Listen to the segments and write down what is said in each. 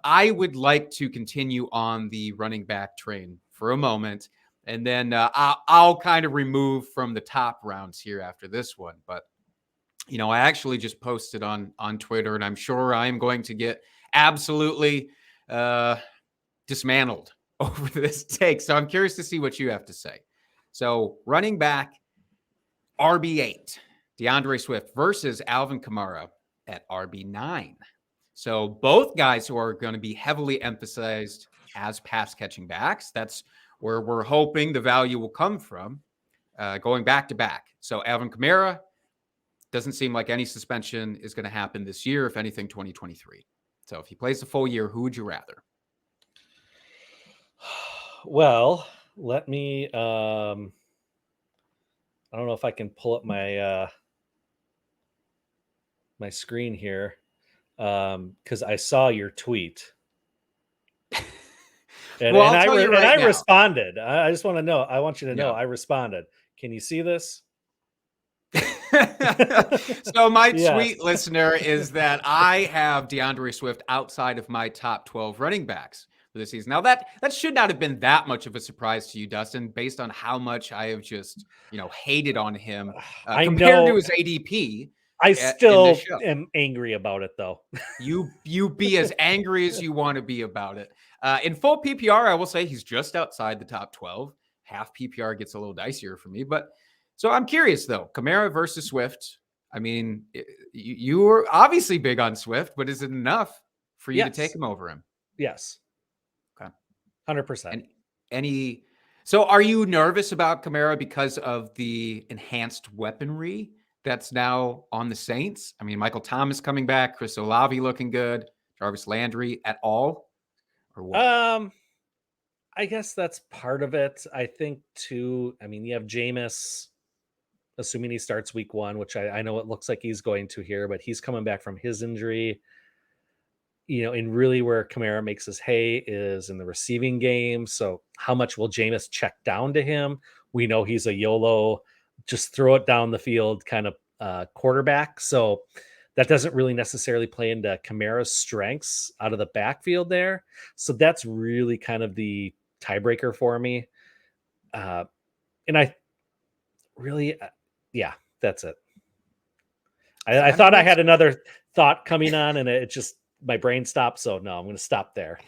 I would like to continue on the running back train for a moment, and then I'll kind of remove from the top rounds here after this one. But I actually just posted on Twitter, and I'm sure I'm going to get absolutely dismantled over this take. So I'm curious to see what you have to say. So running back RB8, DeAndre Swift versus Alvin Kamara at RB9. So both guys who are going to be heavily emphasized as pass catching backs. That's where we're hoping the value will come from, going back to back. So Alvin Kamara, doesn't seem like any suspension is going to happen this year. If anything, 2023. So if he plays the full year, who would you rather? Well, let me. I don't know if I can pull up my my screen here because I saw your tweet. And I responded. I just want to know. I want you to know I responded. Can you see this? So my tweet, listener, is that I have DeAndre Swift outside of my top 12 running backs for this season. Now that should not have been that much of a surprise to you, Dustin, based on how much I have just hated on him compared to his ADP. I still am angry about it, though. You be as angry as you want to be about it. In full PPR, I will say he's just outside the top 12. Half PPR gets a little dicier for me, but. So I'm curious, though, Kamara versus Swift. I mean, you were obviously big on Swift, but is it enough for you to take him over him? Yes. Okay. 100%. So are you nervous about Kamara because of the enhanced weaponry that's now on the Saints? I mean, Michael Thomas coming back, Chris Olave looking good, Jarvis Landry at all? Or what? I guess that's part of it. I think, too, I mean, you have Jameis, assuming he starts week 1, which I know it looks like he's going to here, but he's coming back from his injury. And really where Kamara makes his hay is in the receiving game. So how much will Jameis check down to him? We know he's a YOLO, just throw it down the field kind of quarterback. So that doesn't really necessarily play into Kamara's strengths out of the backfield there. So that's really kind of the tiebreaker for me. And I really... yeah, that's it. I thought I had another thought coming on, and it just my brain stopped. So no, I'm going to stop there.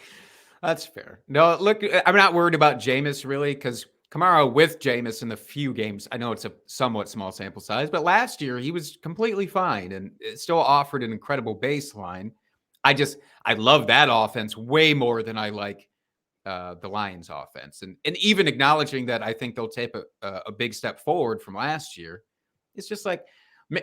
That's fair. No, look, I'm not worried about Jameis really because Kamara with Jameis in the few games. I know it's a somewhat small sample size, but last year he was completely fine and it still offered an incredible baseline. I love that offense way more than I like the Lions offense, and even acknowledging that I think they'll take a big step forward from last year. It's just like,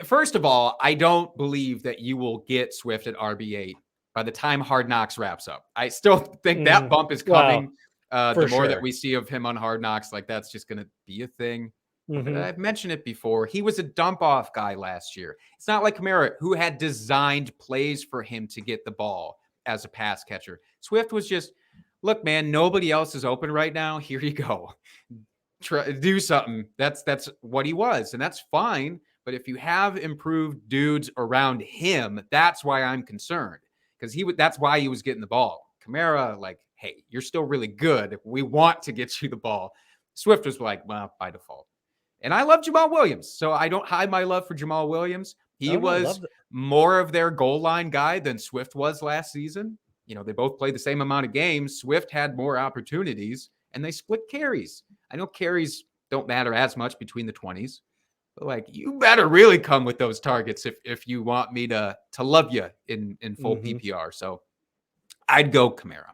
first of all, I don't believe that you will get Swift at RB8 by the time Hard Knocks wraps up. I still think that bump is coming. The more that we see of him on Hard Knocks, like that's just going to be a thing. Mm-hmm. I've mentioned it before. He was a dump off guy last year. It's not like Kamara, who had designed plays for him to get the ball as a pass catcher. Swift was just, look, man, nobody else is open right now. Here you go. Do something. That's what he was, and that's fine. But if you have improved dudes around him, that's why I'm concerned, because that's why he was getting the ball. Kamara, like, hey, you're still really good. We want to get you the ball. Swift was like, well, by default. And I love Jamal Williams, so I don't hide my love for Jamal Williams. He was more of their goal line guy than Swift was last season. They both played the same amount of games. Swift had more opportunities, and they split carries. I know carries don't matter as much between the 20s, but like you better really come with those targets if you want me to love you in full PPR. So I'd go Kamara.